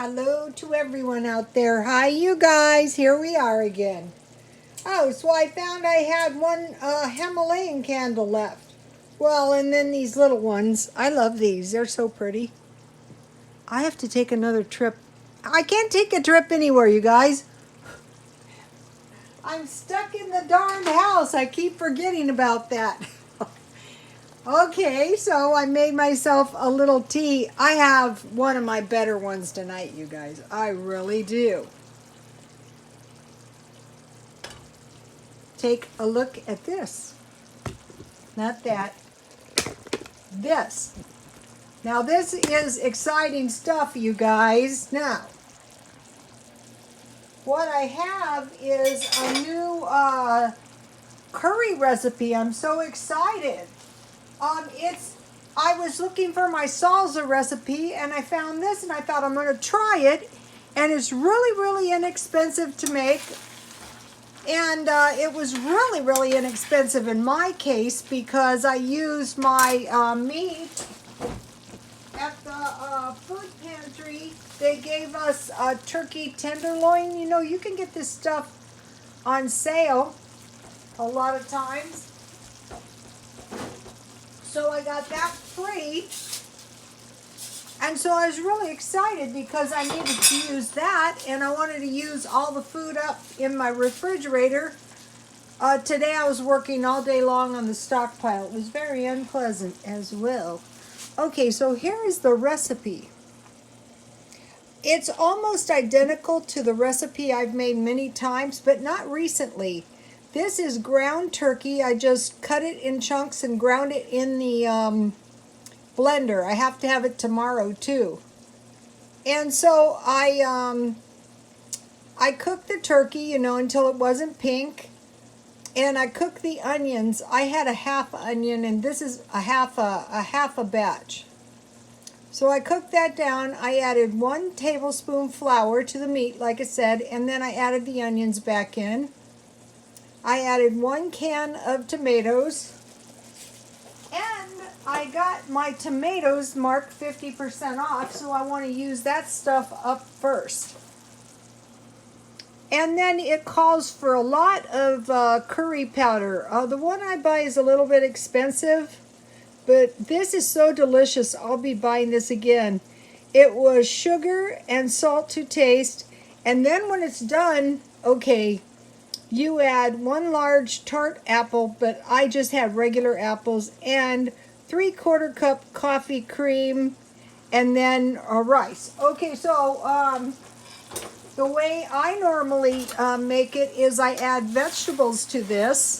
Hello to everyone out there. Hi, you guys. Here we are again. Oh, so I found I had one Himalayan candle left. Well, and then these little ones. I love these. They're so pretty. I have to take another trip. I can't take a trip anywhere, you guys. I'm stuck in the darn house. I keep forgetting about that. Okay, so I made myself a little tea. I have one of my better ones tonight, you guys. I really do. Take a look at this. Not that. This. Now this is exciting stuff, you guys. Now, what I have is a new curry recipe. I'm so excited. I was looking for my salsa recipe and I found this and I thought I'm going to try it, and it's really, really inexpensive to make. And it was really, really inexpensive in my case because I used my meat at the food pantry. They gave us a turkey tenderloin. You know, you can get this stuff on sale a lot of times. So I got that free. And so I was really excited because I needed to use that, and I wanted to use all the food up in my refrigerator. Today I was working all day long on the stockpile. It was very unpleasant as well. Okay, so here is the recipe. It's almost identical to the recipe I've made many times, but not recently. This is ground turkey. I just cut it in chunks and ground it in the blender. I have to have it tomorrow too. And so I cooked the turkey, you know, until it wasn't pink. And I cooked the onions. I had a half onion, and this is a half a batch. So I cooked that down. I added 1 tablespoon flour to the meat, like I said, and then I added the onions back in. I added 1 can of tomatoes, and I got my tomatoes marked 50% off, so I want to use that stuff up first. And then it calls for a lot of curry powder. The one I buy is a little bit expensive, but this is so delicious. I'll be buying this again. It was sugar and salt to taste, and then when it's done, okay, you add 1 large tart apple, but I just had regular apples, and 3/4 cup coffee cream, and then rice. Okay, so the way I normally make it is I add vegetables to this.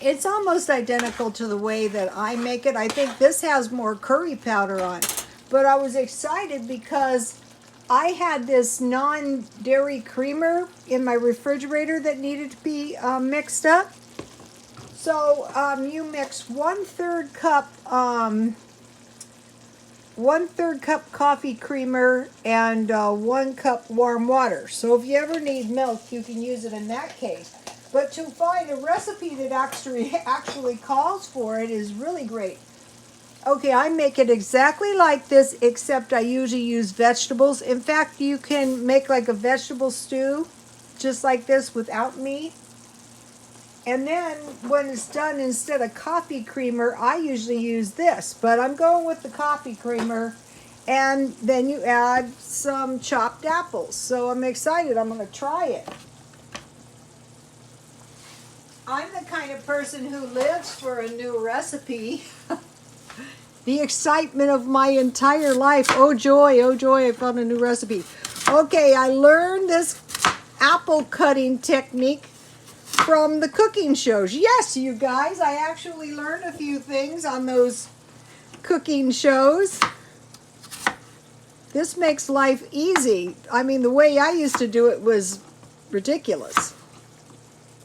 It's almost identical to the way that I make it. I think this has more curry powder on it. But I was excited because I had this non-dairy creamer in my refrigerator that needed to be mixed up. So you mix 1/3 cup, 1/3 cup coffee creamer and 1 cup warm water. So if you ever need milk, you can use it in that case. But to find a recipe that actually calls for it is really great. Okay, I make it exactly like this, except I usually use vegetables. In fact, you can make like a vegetable stew, just like this, without meat. And then when it's done, instead of coffee creamer, I usually use this. But I'm going with the coffee creamer. And then you add some chopped apples. So I'm excited. I'm going to try it. I'm the kind of person who lives for a new recipe. The excitement of my entire life. Oh joy, I found a new recipe. Okay, I learned this apple cutting technique from the cooking shows. Yes, you guys, I actually learned a few things on those cooking shows. This makes life easy. I mean, the way I used to do it was ridiculous.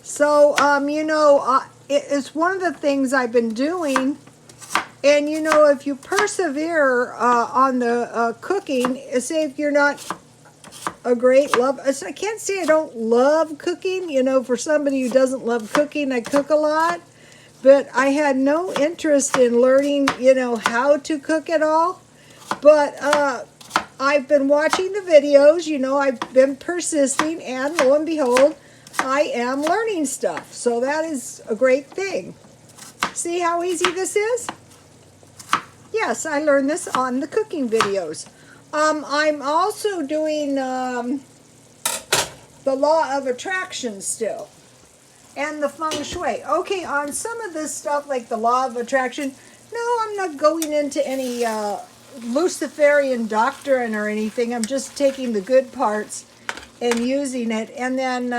So, you know, it's one of the things I've been doing. And, you know, if you persevere on the cooking, say if you're not a great love, I can't say I don't love cooking. You know, for somebody who doesn't love cooking, I cook a lot. But I had no interest in learning, you know, how to cook at all. But I've been watching the videos, you know, I've been persisting, and lo and behold, I am learning stuff. So that is a great thing. See how easy this is? Yes, I learned this on the cooking videos. I'm also doing the law of attraction still, and the feng shui. Okay, on some of this stuff like the law of attraction, no, I'm not going into any Luciferian doctrine or anything. I'm just taking the good parts and using it. And then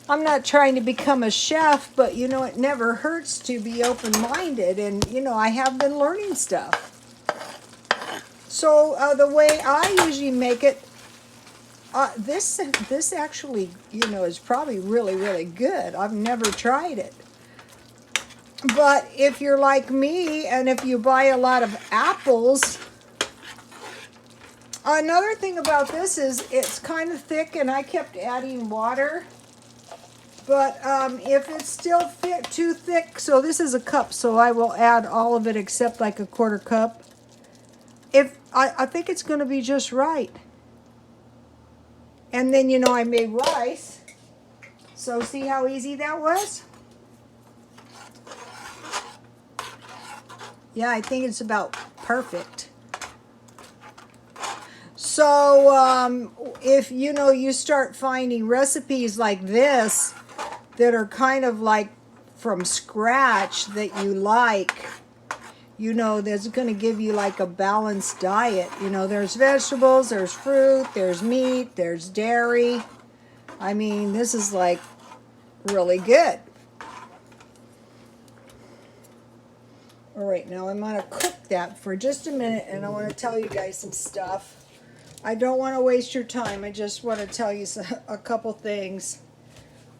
I'm not trying to become a chef, but you know, it never hurts to be open-minded. And you know, I have been learning stuff. So the way I usually make it, this actually, you know, is probably really, really good. I've never tried it. But if you're like me, and if you buy a lot of apples, another thing about this is it's kind of thick, and I kept adding water. But if it's still too thick, so this is a cup, so I will add all of it except like a quarter cup. If I think it's going to be just right. And then, you know, I made rice. So see how easy that was? Yeah, I think it's about perfect. So if, you know, you start finding recipes like this that are kind of like from scratch that you like, you know, that's going to give you like a balanced diet. You know, there's vegetables, there's fruit, there's meat, there's dairy. I mean, this is like really good. All right, now I'm going to cook that for just a minute, and I want to tell you guys some stuff. I don't want to waste your time. I just want to tell you a couple things.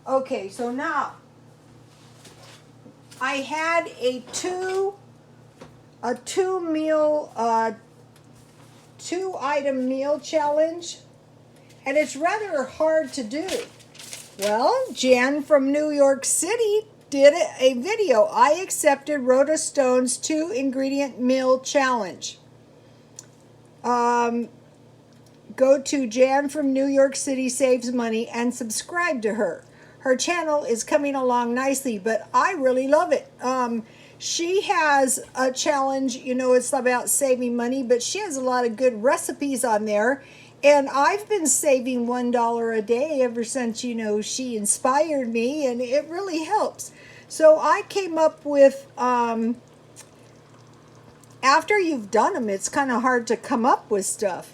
Okay, so now I had a two item meal challenge, and it's rather hard to do. Well, Jan from New York City did a video. I accepted Rhoda Stone's 2-ingredient meal challenge. Go to Jan from New York City Saves Money and subscribe to her. Her channel is coming along nicely, but I really love it. She has a challenge, you know, it's about saving money, but she has a lot of good recipes on there. And I've been saving $1 a day ever since, you know, she inspired me, and it really helps. So I came up with, after you've done them, it's kind of hard to come up with stuff.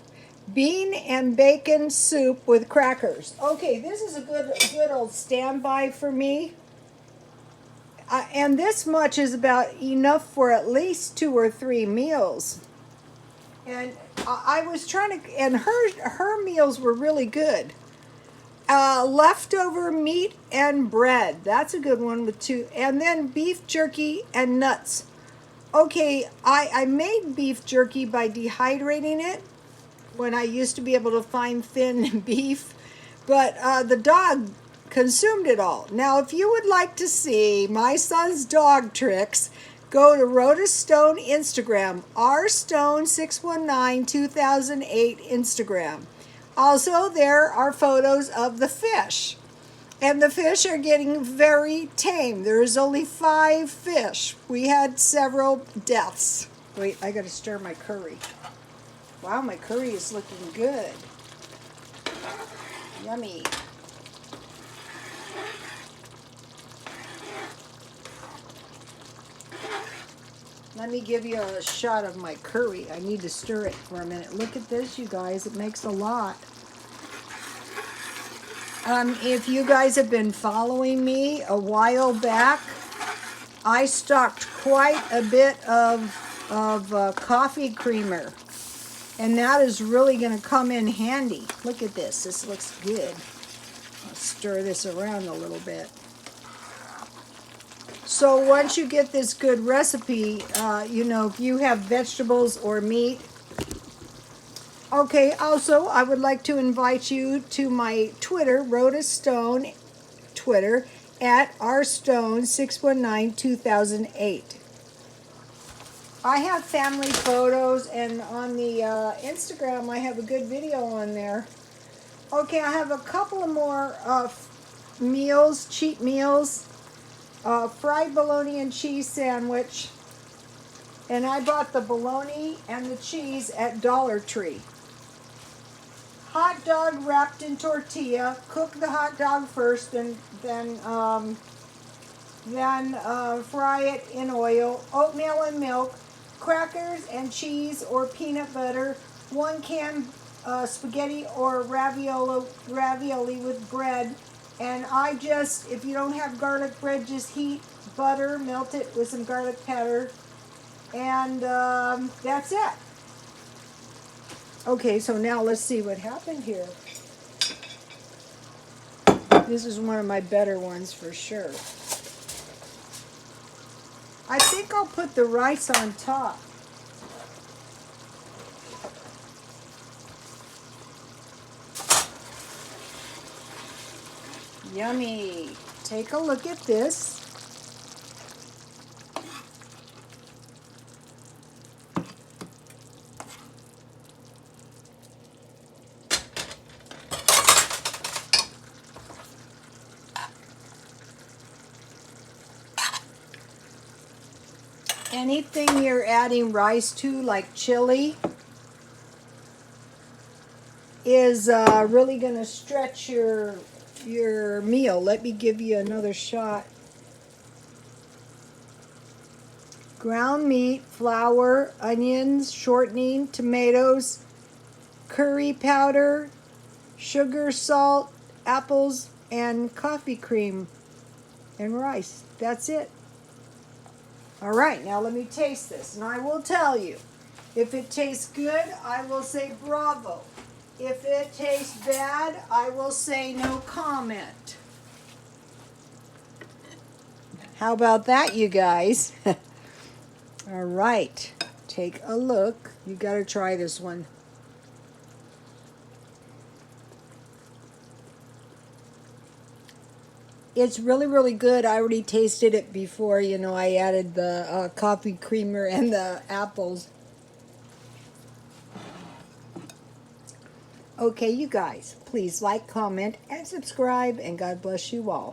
Bean and bacon soup with crackers. Okay, this is a good old standby for me. And this much is about enough for at least 2 or 3 meals. And I was trying to, and her meals were really good. Leftover meat and bread. That's a good one with 2. And then beef jerky and nuts. Okay, I made beef jerky by dehydrating it when I used to be able to find thin beef. But the dog consumed it all. Now, if you would like to see my son's dog tricks, go to Rhoda Stone Instagram, rstone6192008 Instagram. Also, there are photos of the fish. And the fish are getting very tame. There's only 5 fish. We had several deaths. Wait, I gotta stir my curry. Wow, my curry is looking good. Yummy. Let me give you a shot of my curry. I need to stir it for a minute. Look at this, you guys. It makes a lot. If you guys have been following me a while back, I stocked quite a bit of coffee creamer. And that is really going to come in handy. Look at this. This looks good. I'll stir this around a little bit. So once you get this good recipe, you know, if you have vegetables or meat. Okay, also, I would like to invite you to my Twitter, Rhoda Stone, Twitter, at rstone6192008. I have family photos, and on the Instagram. I have a good video on there. Okay, I have a couple of more meals, cheap meals. Fried bologna and cheese sandwich. And I bought the bologna and the cheese at Dollar Tree. Hot dog wrapped in tortilla. Cook the hot dog first and then fry it in oil. Oatmeal and milk. Crackers and cheese or peanut butter. 1 can spaghetti or ravioli with bread. And I just, if you don't have garlic bread, just heat butter, melt it with some garlic powder. And that's it. Okay, so now let's see what happened here. This is one of my better ones for sure. I think I'll put the rice on top. Yummy. Take a look at this. Anything you're adding rice to, like chili, is really going to stretch your meal. Let me give you another shot. Ground meat, flour, onions, shortening, tomatoes, curry powder, sugar, salt, apples, and coffee cream, and rice. That's it. All right, now let me taste this, and I will tell you. If it tastes good, I will say bravo. If it tastes bad, I will say no comment. How about that, you guys? All right, take a look. You got to try this one. It's really, really good. I already tasted it before. You know, I added the coffee creamer and the apples. Okay, you guys, please like, comment, and subscribe, and God bless you all.